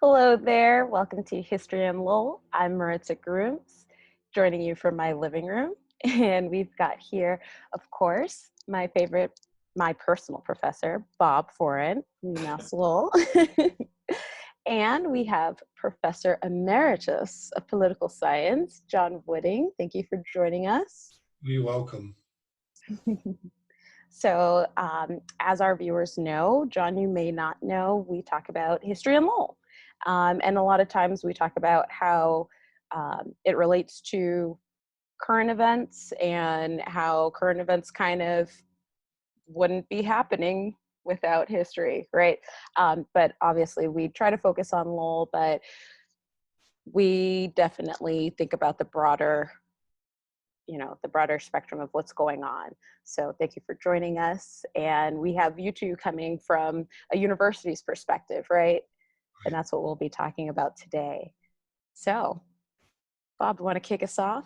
Hello there. Welcome to History in Lowell. I'm Maritza Grooms, joining you from my living room. And we've got here, of course, my personal professor, Bob Forrant from UMass Lowell. And we have Professor Emeritus of Political Science, John Wooding. Thank you for joining us. You're welcome. So as our viewers know, John, you may not know, we talk about history in Lowell. And a lot of times we talk about how it relates to current events and how current events kind of wouldn't be happening without history, right? But obviously we try to focus on Lowell, but we definitely think about the broader spectrum of what's going on. So thank you for joining us. And we have you two coming from a university's perspective, right? And that's what we'll be talking about today. So, Bob, want to kick us off?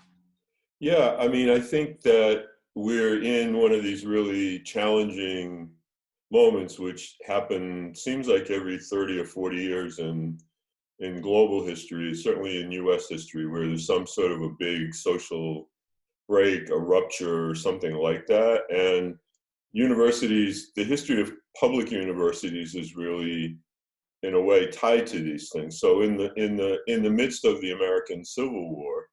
Yeah, I mean, I think that we're in one of these really challenging moments, which happen, seems like every 30 or 40 years in global history, certainly in US history, where there's some sort of a big social break, a rupture, or something like that. And universities, the history of public universities is really, in a way, tied to these things. So in the midst of the American Civil War,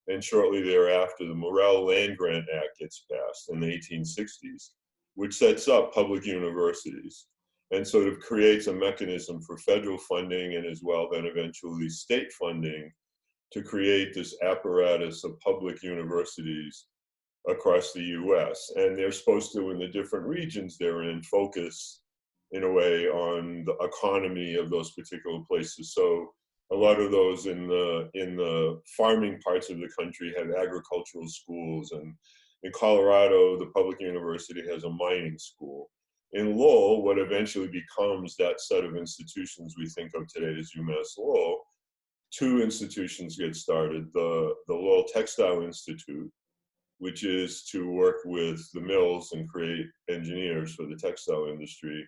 and shortly thereafter, the Morrill Land Grant Act gets passed in the 1860s, which sets up public universities and sort of creates a mechanism for federal funding and as well then eventually state funding to create this apparatus of public universities across the US. And they're supposed to, in the different regions they're in, focus in a way on the economy of those particular places. So a lot of those in the farming parts of the country have agricultural schools, and in Colorado, the public university has a mining school. In Lowell, what eventually becomes that set of institutions we think of today as UMass Lowell, two institutions get started. The Lowell Textile Institute, which is to work with the mills and create engineers for the textile industry,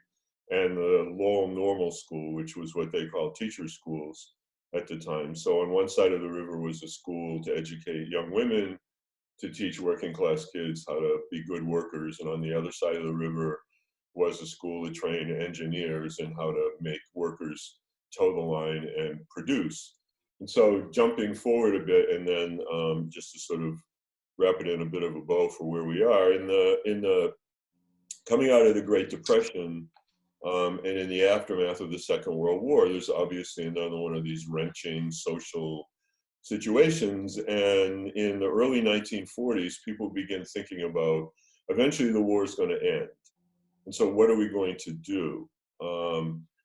and the Lowell Normal School, which was what they called teacher schools at the time. So on one side of the river was a school to educate young women, to teach working class kids how to be good workers. And on the other side of the river was a school to train engineers in how to make workers toe the line and produce. And so jumping forward a bit, and then just to sort of wrap it in a bit of a bow for where we are, in the coming out of the Great Depression, and in the aftermath of the Second World War, there's obviously another one of these wrenching social situations. And in the early 1940s, people begin thinking about, eventually the war is going to end. And so what are we going to do?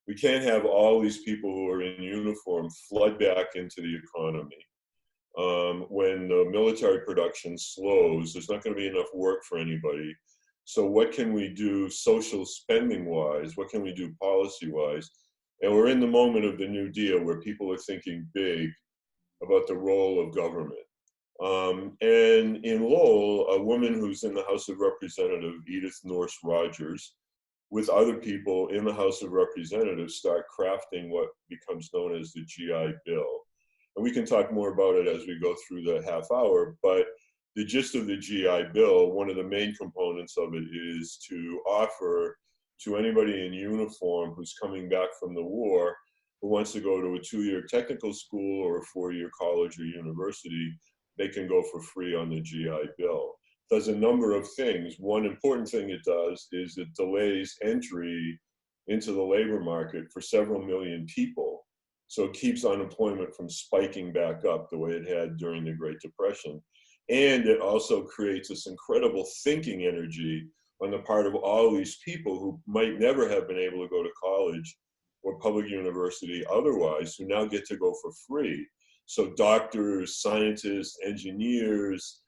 We can't have all these people who are in uniform flood back into the economy. When the military production slows, there's not going to be enough work for anybody. So what can we do social spending wise? What can we do policy wise? And we're in the moment of the New Deal where people are thinking big about the role of government. And in Lowell, a woman who's in the House of Representatives, Edith Norse Rogers, with other people in the House of Representatives, start crafting what becomes known as the GI Bill. And we can talk more about it as we go through the half hour, but the gist of the GI Bill, one of the main components of it is to offer to anybody in uniform who's coming back from the war, who wants to go to a 2-year technical school or a 4-year college or university, they can go for free on the GI Bill. It does a number of things. One important thing it does is it delays entry into the labor market for several million people. So it keeps unemployment from spiking back up the way it had during the Great Depression. And it also creates this incredible thinking energy on the part of all these people who might never have been able to go to college or public university otherwise, who now get to go for free. So doctors, scientists, engineers,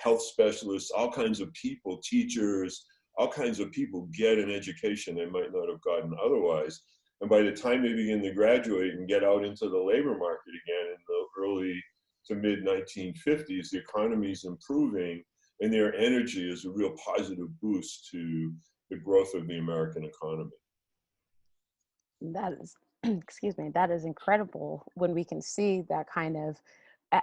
health specialists, all kinds of people, teachers, all kinds of people get an education they might not have gotten otherwise. And by the time they begin to graduate and get out into the labor market again in the early to mid 1950s, the economy is improving, and their energy is a real positive boost to the growth of the American economy. That is excuse me, that is incredible when we can see that kind of, uh,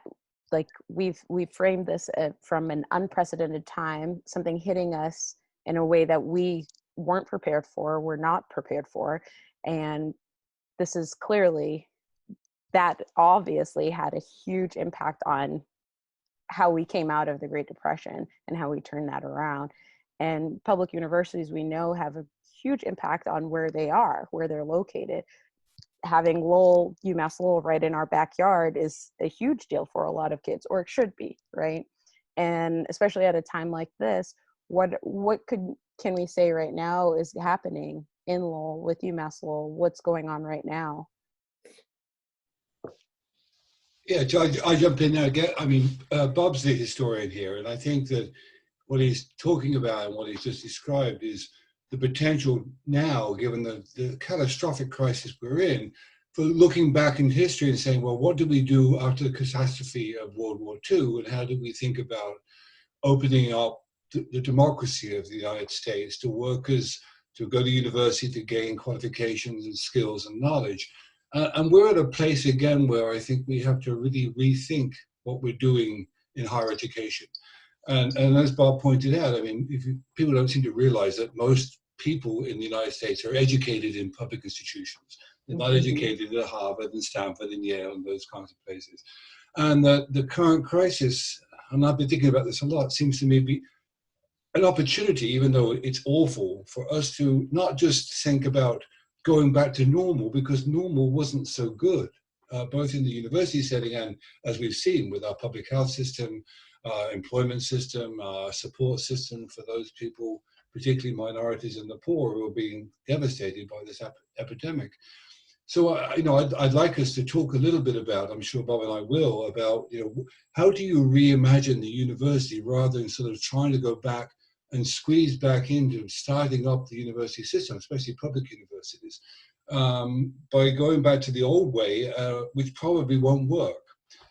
like we've framed this from an unprecedented time, something hitting us in a way that we weren't prepared for, we're not prepared for. And this is clearly, that obviously had a huge impact on how we came out of the Great Depression and how we turned that around. And public universities, we know, have a huge impact on where they are, where they're located. Having Lowell, UMass Lowell right in our backyard is a huge deal for a lot of kids, or it should be, right? And especially at a time like this, what can we say right now is happening in Lowell with UMass Lowell? What's going on right now? Yeah, I jump in there again. I mean, Bob's the historian here, and I think that what he's talking about and what he's just described is the potential now, given the catastrophic crisis we're in, for looking back in history and saying, well, what did we do after the catastrophe of World War II, and how did we think about opening up the democracy of the United States to workers to go to university to gain qualifications and skills and knowledge. And we're at a place again where I think we have to really rethink what we're doing in higher education. And as Bob pointed out, I mean, people don't seem to realize that most people in the United States are educated in public institutions. They're not educated at Harvard and Stanford and Yale and those kinds of places. And the current crisis, and I've been thinking about this a lot, seems to me be an opportunity, even though it's awful, for us to not just think about going back to normal, because normal wasn't so good, both in the university setting and, as we've seen, with our public health system, employment system, support system for those people, particularly minorities and the poor, who are being devastated by this epidemic. So, I'd like us to talk a little bit about, I'm sure Bob and I will, about, how do you reimagine the university rather than sort of trying to go back and squeeze back into starting up the university system, especially public universities, by going back to the old way, which probably won't work.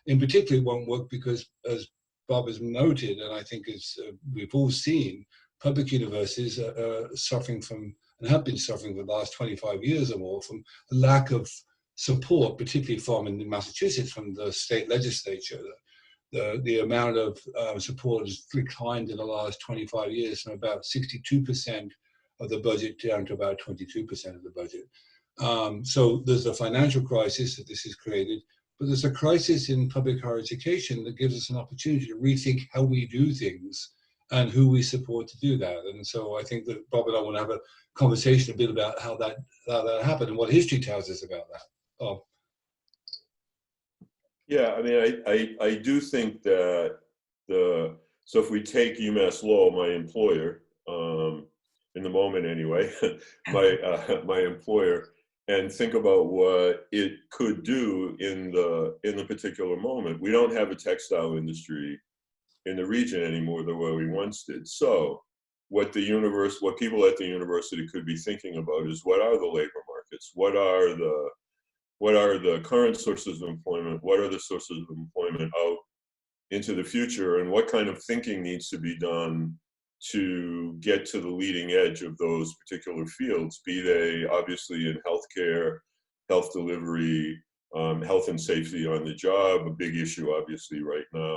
In particular, it won't work because, as Bob has noted, and I think as we've all seen, public universities are suffering from, and have been suffering for the last 25 years or more, from a lack of support, particularly from, in Massachusetts, from the state legislature. The amount of support has declined in the last 25 years from about 62% of the budget down to about 22% of the budget. So there's a financial crisis that this has created, but there's a crisis in public higher education that gives us an opportunity to rethink how we do things and who we support to do that. And so I think that Bob and I want to have a conversation a bit about how that happened and what history tells us about that. Bob. Yeah, I mean, I do think that so if we take UMass Lowell, my employer, in the moment anyway, my employer, and think about what it could do in the particular moment. We don't have a textile industry in the region anymore the way we once did. So what people at the university could be thinking about is, what are the labor markets? What are the current sources of employment? What are the sources of employment out into the future? And what kind of thinking needs to be done to get to the leading edge of those particular fields, be they obviously in healthcare, health delivery, health and safety on the job, a big issue obviously right now,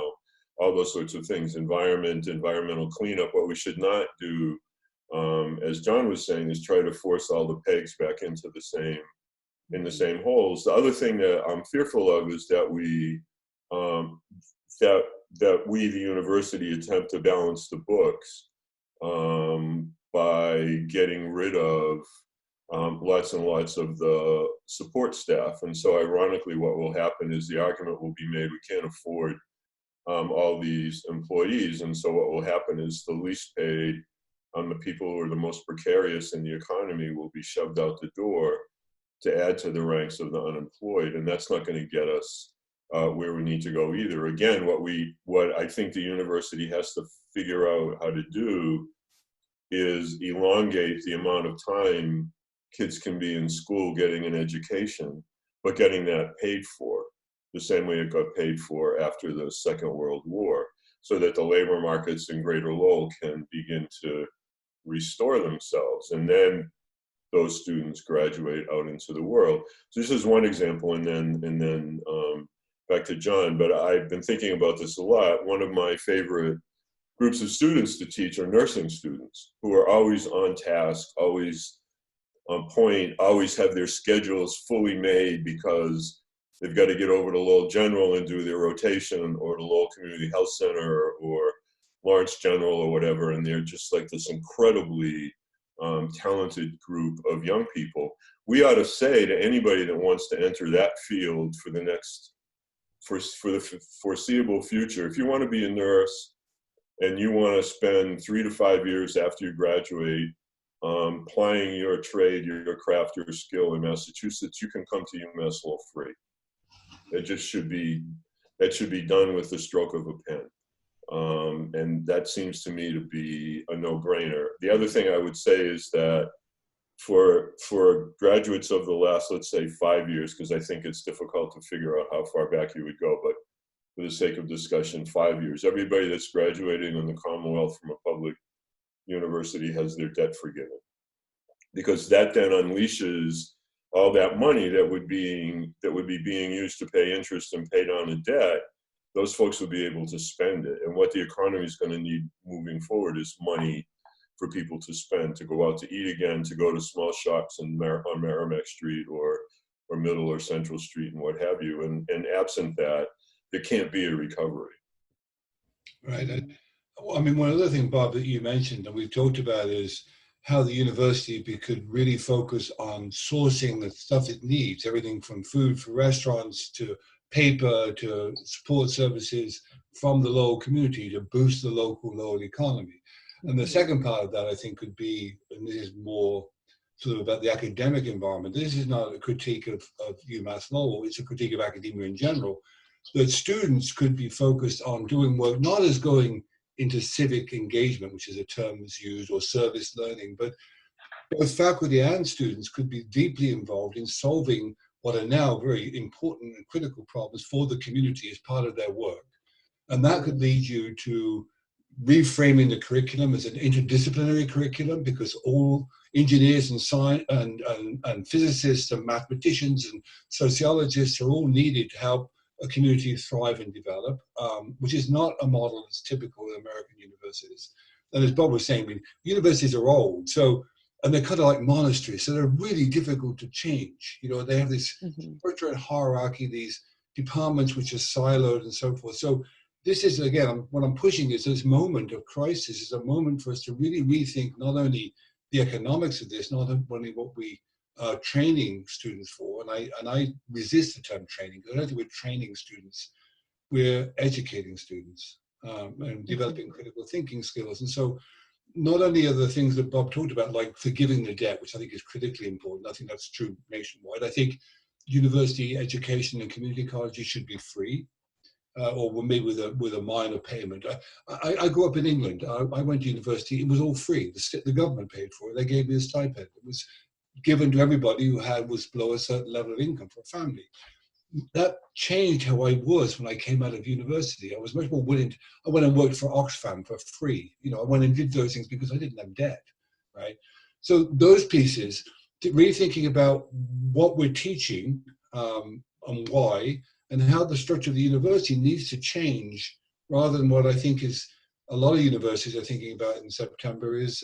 all those sorts of things, environmental cleanup. What we should not do, as John was saying, is try to force all the pegs back into the same holes. The other thing that I'm fearful of is that we, the university, attempt to balance the books by getting rid of lots and lots of the support staff. And so ironically, what will happen is the argument will be made, we can't afford all these employees. And so what will happen is the least paid, the people who are the most precarious in the economy, will be shoved out the door to add to the ranks of the unemployed. And that's not going to get us where we need to go either. Again, what I think the university has to figure out how to do is elongate the amount of time kids can be in school getting an education, but getting that paid for the same way it got paid for after the Second World War, so that the labor markets in Greater Lowell can begin to restore themselves. And then those students graduate out into the world. So this is one example, and then back to John. But I've been thinking about this a lot. One of my favorite groups of students to teach are nursing students who are always on task, always on point, always have their schedules fully made because they've got to get over to Lowell General and do their rotation, or to Lowell Community Health Center or Lawrence General or whatever. And they're just like this incredibly talented group of young people. We ought to say to anybody that wants to enter that field for the foreseeable future, if you want to be a nurse and you want to spend 3 to 5 years after you graduate plying your trade, your craft, your skill in Massachusetts, you can come to UMass Lowell free. That should be done with the stroke of a pen. And that seems to me to be a no-brainer. The other thing I would say is that for graduates of the last, let's say, 5 years, because I think it's difficult to figure out how far back you would go, but for the sake of discussion, 5 years, everybody that's graduating in the Commonwealth from a public university has their debt forgiven, because that then unleashes all that money that would be being used to pay interest and pay down the debt. Those folks will be able to spend it. And what the economy is going to need moving forward is money for people to spend, to go out to eat again, to go to small shops on Merrimack Street or Middle or Central Street and what have you. And absent that, there can't be a recovery. Right. I mean, one other thing, Bob, that you mentioned and we've talked about is how the university could really focus on sourcing the stuff it needs, everything from food for restaurants to paper to support services from the Lowell community to boost the local Lowell economy. And the second part of that, I think, could be, and this is more sort of about the academic environment, this is not a critique of UMass Lowell, it's a critique of academia in general, that students could be focused on doing work, not as going into civic engagement, which is a term that's used, or service learning, but both faculty and students could be deeply involved in solving what are now very important and critical problems for the community as part of their work. And that could lead you to reframing the curriculum as an interdisciplinary curriculum, because all engineers and science and physicists and mathematicians and sociologists are all needed to help a community thrive and develop, which is not a model that's typical in American universities. And as Bob was saying, I mean, universities are old, and they're kind of like monasteries, so they're really difficult to change. You know, they have this structure and hierarchy, these departments which are siloed and so forth. So this is, again, what I'm pushing is this moment of crisis is a moment for us to really rethink not only the economics of this, not only what we are training students for, and I resist the term training, because I don't think we're training students, we're educating students and developing critical thinking skills. And so not only are the things that Bob talked about, like forgiving the debt, which I think is critically important, I think that's true nationwide. I think university education and community colleges should be free, or maybe with a minor payment. I grew up in England. I went to university. It was all free. The government paid for it. They gave me a stipend. It was given to everybody who was below a certain level of income for a family. That changed how I was when I came out of university. I was much more willing I went and worked for Oxfam for free. You know, I went and did those things because I didn't have debt, right? So those pieces, really thinking about what we're teaching and why, and how the structure of the university needs to change, rather than what I think is a lot of universities are thinking about in September is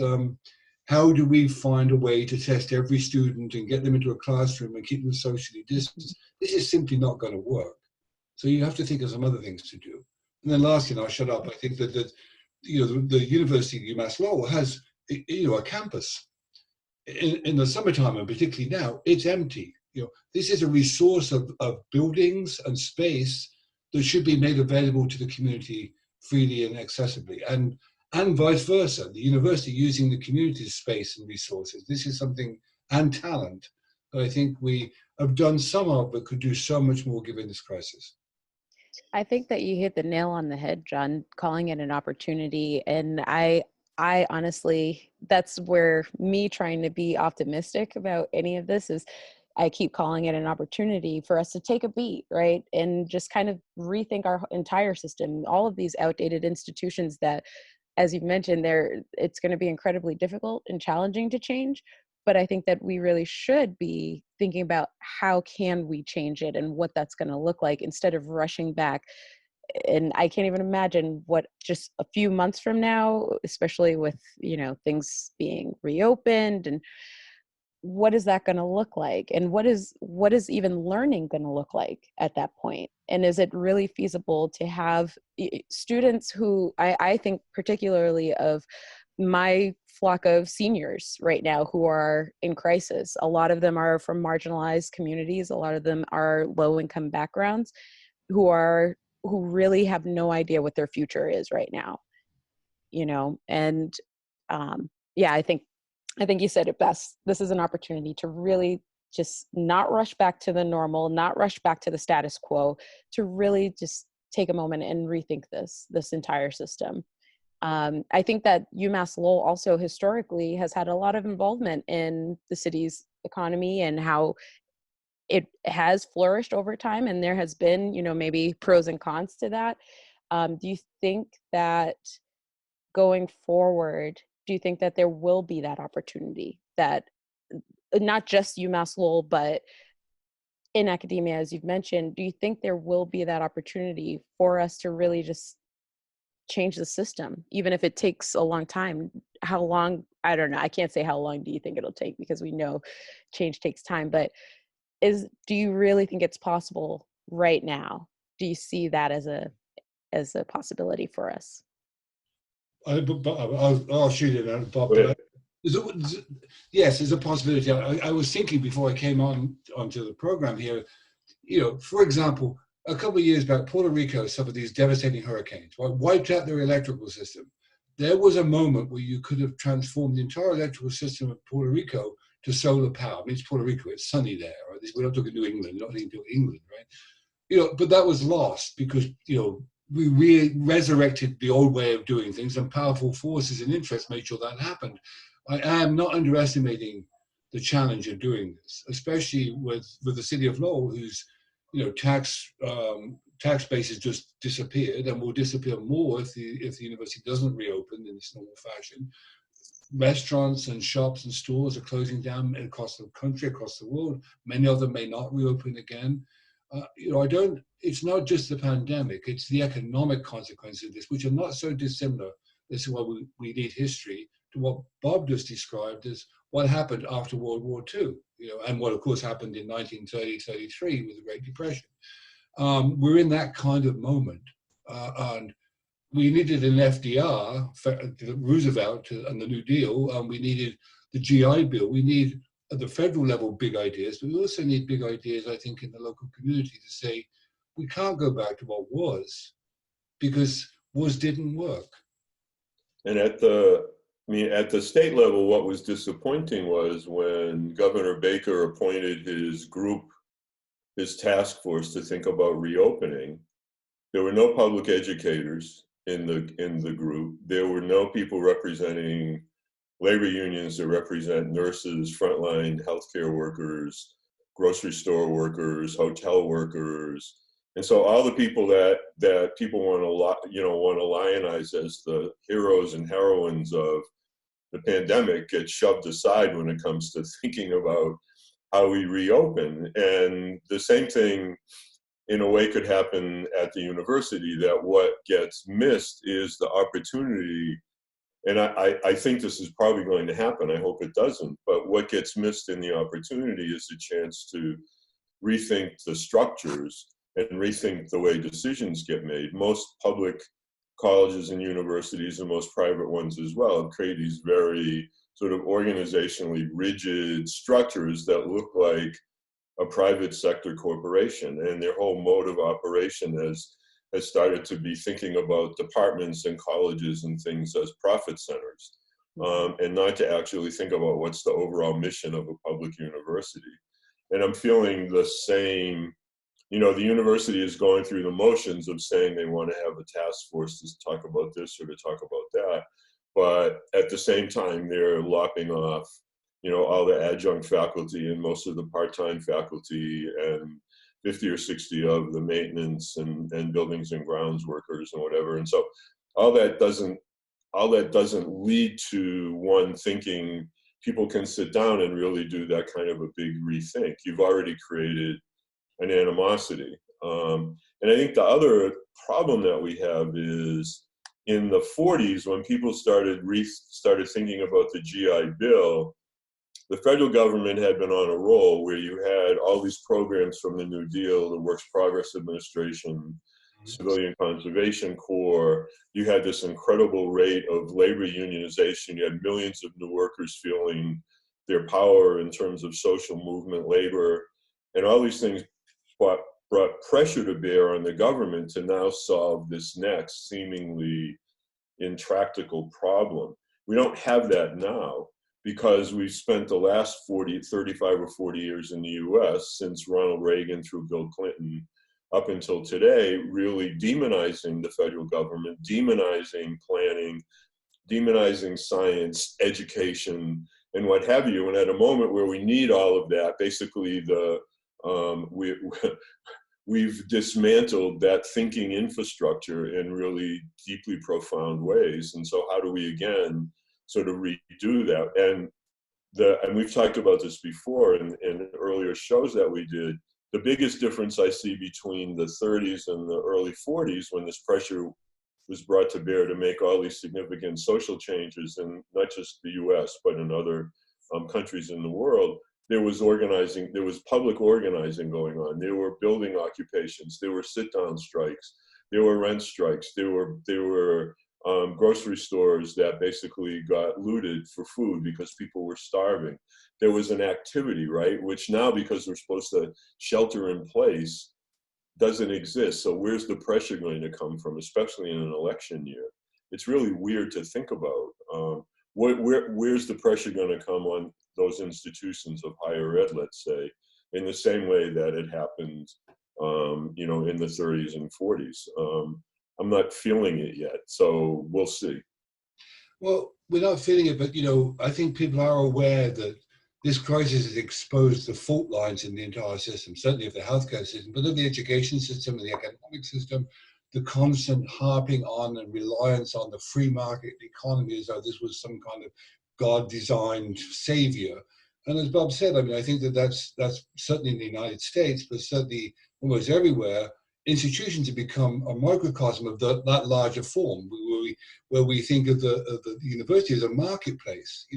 how do we find a way to test every student and get them into a classroom and keep them socially distanced? This is simply not going to work. So you have to think of some other things to do. And then lastly, and I'll shut up, I think that the University of UMass Lowell has a campus. In the summertime, and particularly now, it's empty. This is a resource of buildings and space that should be made available to the community freely and accessibly. And vice versa, the university using the community's space and resources. This is something, and talent, that I think we have done some of, but could do so much more given this crisis. I think that you hit the nail on the head, John, calling it an opportunity. And I honestly, that's where me trying to be optimistic about any of this is, I keep calling it an opportunity for us to take a beat, right? And just kind of rethink our entire system, all of these outdated institutions that, as you've mentioned, it's going to be incredibly difficult and challenging to change, but I think that we really should be thinking about how can we change it and what that's going to look like instead of rushing back. And I can't even imagine what just a few months from now, especially with, things being reopened, and what is that going to look like? And what is even learning going to look like at that point? And is it really feasible to have students who I think particularly of my flock of seniors right now who are in crisis? A lot of them are from marginalized communities. A lot of them are low income backgrounds who really have no idea what their future is right now, and yeah, I think you said it best. This is an opportunity to really just not rush back to the normal, not rush back to the status quo, to really just take a moment and rethink this entire system. I think that UMass Lowell also historically has had a lot of involvement in the city's economy and how it has flourished over time. And there has been, maybe pros and cons to that. Do you think that going forward, do you think that there will be that opportunity that not just UMass Lowell, but in academia, as you've mentioned, do you think there will be that opportunity for us to really just change the system, even if it takes a long time? How long? I don't know. I can't say how long do you think it'll take, because we know change takes time, but do you really think it's possible right now? Do you see that as a possibility for us? I'll shoot it out, Bob. But yes, there's a possibility. I was thinking before I came onto the program here, for example, a couple of years back, Puerto Rico suffered these devastating hurricanes, wiped out their electrical system. There was a moment where you could have transformed the entire electrical system of Puerto Rico to solar power. I mean, it's Puerto Rico, it's sunny there, right? We're not talking New England, not into England, right? But that was lost because, we resurrected the old way of doing things, and powerful forces and interests made sure that happened. I am not underestimating the challenge of doing this, especially with the city of Lowell, whose tax base has just disappeared and will disappear more if the university doesn't reopen in its normal fashion. Restaurants and shops and stores are closing down across the country, across the world. Many of them may not reopen again. It's not just the pandemic, it's the economic consequences of this, which are not so dissimilar. This is why we need history to what Bob just described as what happened after World War II, and what of course happened in 1930-33 with the Great Depression. We're in that kind of moment. And we needed an FDR, Roosevelt and the New Deal, and we needed the GI Bill. We need, at the federal level, big ideas, but we also need big ideas, I think, in the local community to say, we can't go back to what was, because didn't work. And at the state level, what was disappointing was when Governor Baker appointed his group, his task force to think about reopening, there were no public educators in the group. There were no people representing labor unions that represent nurses, frontline healthcare workers, grocery store workers, hotel workers. And so all the people that people want to lionize as the heroes and heroines of the pandemic get shoved aside when it comes to thinking about how we reopen. And the same thing in a way could happen at the university, that what gets missed is the opportunity. And I think this is probably going to happen. I hope it doesn't. But what gets missed in the opportunity is a chance to rethink the structures and rethink the way decisions get made. Most public colleges and universities, and most private ones as well, have created these very sort of organizationally rigid structures that look like a private sector corporation, and their whole mode of operation has started to be thinking about departments and colleges and things as profit centers, and not to actually think about what's the overall mission of a public university. And I'm feeling the same, the university is going through the motions of saying they want to have a task force to talk about this or to talk about that, but at the same time, they're lopping off all the adjunct faculty and most of the part-time faculty and 50 or 60 of the maintenance and buildings and grounds workers and whatever. And so all that doesn't lead to one thinking people can sit down and really do that kind of a big rethink. You've already created an animosity. And I think the other problem that we have is in the 40s, when people started thinking about the GI Bill, the federal government had been on a roll where you had all these programs from the New Deal, the Works Progress Administration, Civilian Conservation Corps. You had this incredible rate of labor unionization. You had millions of new workers feeling their power in terms of social movement, labor, and all these things brought pressure to bear on the government to now solve this next seemingly intractable problem. We don't have that now because we've spent the last 35 or 40 years in the US, since Ronald Reagan through Bill Clinton up until today, really demonizing the federal government, demonizing planning, demonizing science, education, and what have you. And at a moment where we need all of that, basically we've dismantled that thinking infrastructure in really deeply profound ways. And so how do we again sort of redo that? And we've talked about this before in earlier shows that we did. The biggest difference I see between the 30s and the early 40s, when this pressure was brought to bear to make all these significant social changes in not just the US, but in other countries in the world, there was organizing, there was public organizing going on. There were building occupations, there were sit-down strikes, there were rent strikes, there were grocery stores that basically got looted for food because people were starving. There was an activity, right, which now, because we're supposed to shelter in place, doesn't exist. So where's the pressure going to come from, especially in an election year? It's really weird to think about. Where's the pressure going to come on those institutions of higher ed, let's say, in the same way that it happened, in the 30s and 40s? I'm not feeling it yet, so we'll see. Well, we're not feeling it, but I think people are aware that this crisis has exposed the fault lines in the entire system, certainly of the healthcare system, but of the education system and the economic system, the constant harping on and reliance on the free market economy as though this was some kind of God-designed savior. And as Bob said, I think that's certainly in the United States, but certainly almost everywhere, institutions have become a microcosm of that larger form, where we think of the university as a marketplace.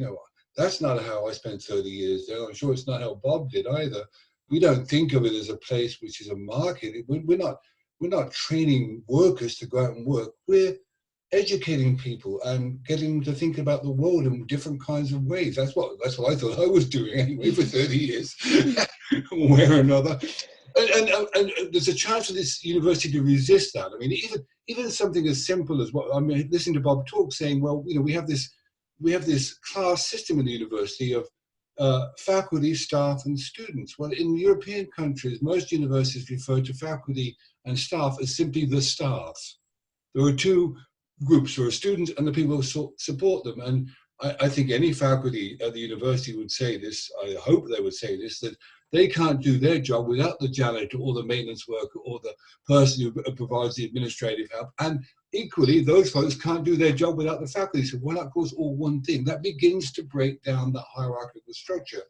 That's not how I spent 30 years there. I'm sure it's not how Bob did either. We don't think of it as a place which is a market. We're not training workers to go out and work. We're educating people and getting them to think about the world in different kinds of ways. That's what I thought I was doing anyway for 30 years, one way or another. And there's a chance for this university to resist that. Even something as simple as listening to Bob talk, saying, well, we have this class system in the university of faculty, staff, and students. Well, in European countries, most universities refer to faculty and staff as simply the staff. There are two groups: there are students and the people who support them. And I think any faculty at the university would say this, I hope they would say this, that they can't do their job without the janitor or the maintenance worker or the person who provides the administrative help. And equally, those folks can't do their job without the faculty. So why not call us all one thing? That begins to break down the hierarchical structure,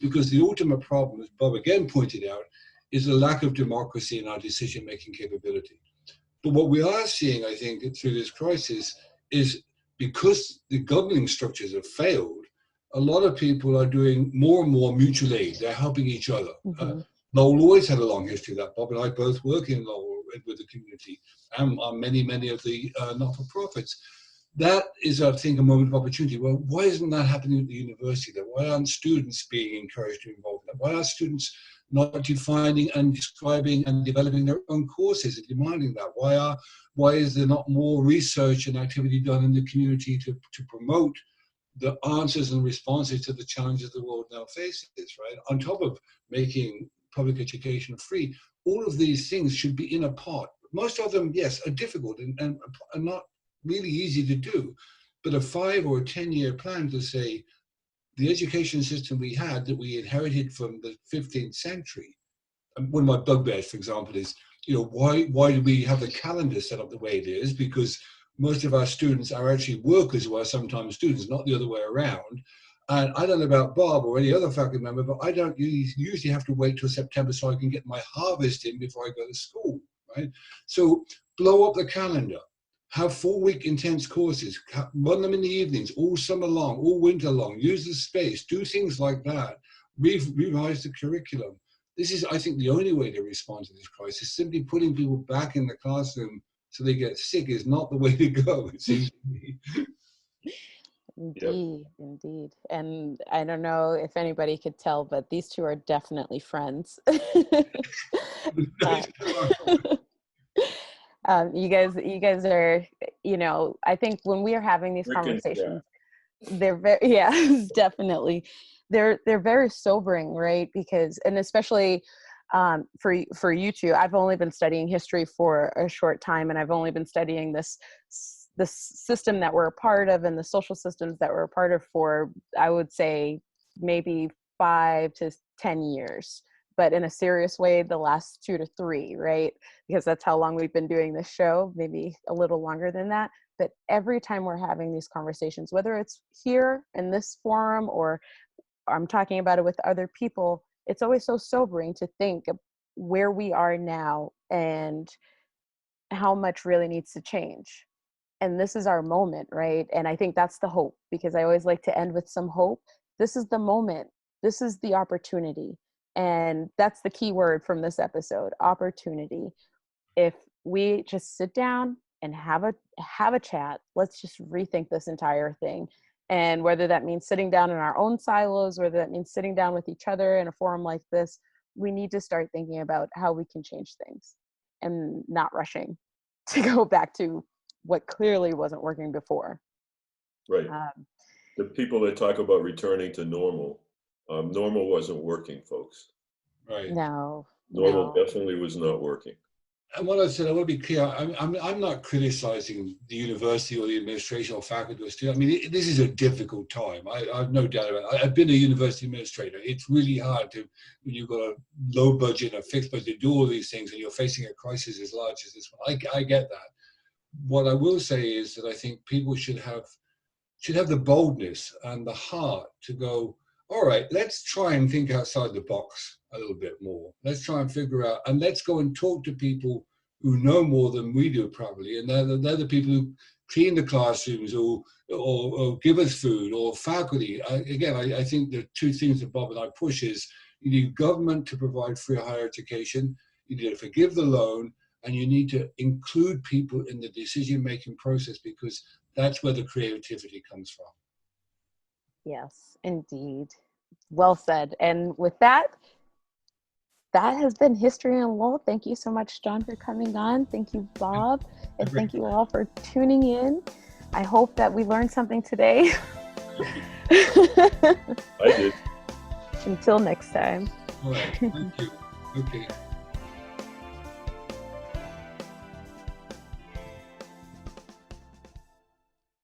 because the ultimate problem, as Bob again pointed out, is the lack of democracy in our decision-making capability. But what we are seeing, I think, through this crisis is, because the governing structures have failed, a lot of people are doing more and more mutual aid. They're helping each other. Mm-hmm. Lowell always had a long history of that. Bob and I both work in Lowell with the community and on many of the not-for-profits. That is, I think, a moment of opportunity. Well, why isn't that happening at the university? Why aren't students being encouraged to involve in that? Why are students not defining and describing and developing their own courses and demanding that? Why is there not more research and activity done in the community to promote the answers and responses to the challenges the world now faces, right? On top of making public education free, all of these things should be in a pot. Most of them, yes, are difficult and are not really easy to do, but a 5 or 10-year plan to say, the education system we had that we inherited from the 15th century, and one of my bugbears, for example, is, why do we have the calendar set up the way it is? Because most of our students are actually workers who are sometimes students, not the other way around. And I don't know about Bob or any other faculty member, but I don't usually have to wait till September so I can get my harvest in before I go to school, right? So blow up the calendar. Have 4-week intense courses, run them in the evenings, all summer long, all winter long, use the space, do things like that, revise the curriculum. This is, I think, the only way to respond to this crisis. Simply putting people back in the classroom so they get sick is not the way to go, it seems to me. Indeed, indeed. And I don't know if anybody could tell, but these two are definitely friends. You guys are, I think when we are having these conversations, they're very, yeah, definitely. They're very sobering, right? Because, and especially for you two, I've only been studying history for a short time, and I've only been studying this system that we're a part of and the social systems that we're a part of for, I would say, maybe 5 to 10 years. But in a serious way, the last 2 to 3, right? Because that's how long we've been doing this show, maybe a little longer than that. But every time we're having these conversations, whether it's here in this forum or I'm talking about it with other people, it's always so sobering to think of where we are now and how much really needs to change. And this is our moment, right? And I think that's the hope, because I always like to end with some hope. This is the moment. This is the opportunity. And that's the key word from this episode, opportunity. If we just sit down and have a chat, let's just rethink this entire thing. And whether that means sitting down in our own silos, whether that means sitting down with each other in a forum like this, we need to start thinking about how we can change things and not rushing to go back to what clearly wasn't working before. Right. The people that talk about returning to normal, normal wasn't working, folks. Right. No. Normal definitely was not working. And what I said, I want to be clear, I'm not criticizing the university or the administration or faculty or students. I mean, this is a difficult time. I've no doubt about it. I've been a university administrator. It's really hard when you've got a low budget, a fixed budget, to do all these things and you're facing a crisis as large as this one. I get that. What I will say is that I think people should have the boldness and the heart to go, all right, let's try and think outside the box a little bit more. Let's try and figure out, and let's go and talk to people who know more than we do probably. And they're the people who clean the classrooms or give us food, or faculty. I think the two things that Bob and I push is you need government to provide free higher education, you need to forgive the loan, and you need to include people in the decision-making process, because that's where the creativity comes from. Yes, indeed. Well said. And with that has been History in Lowell. Thank you so much, John, for coming on. Thank you, Bob. And thank you all for tuning in. I hope that we learned something today. I did. Until next time. All right, thank you. Okay.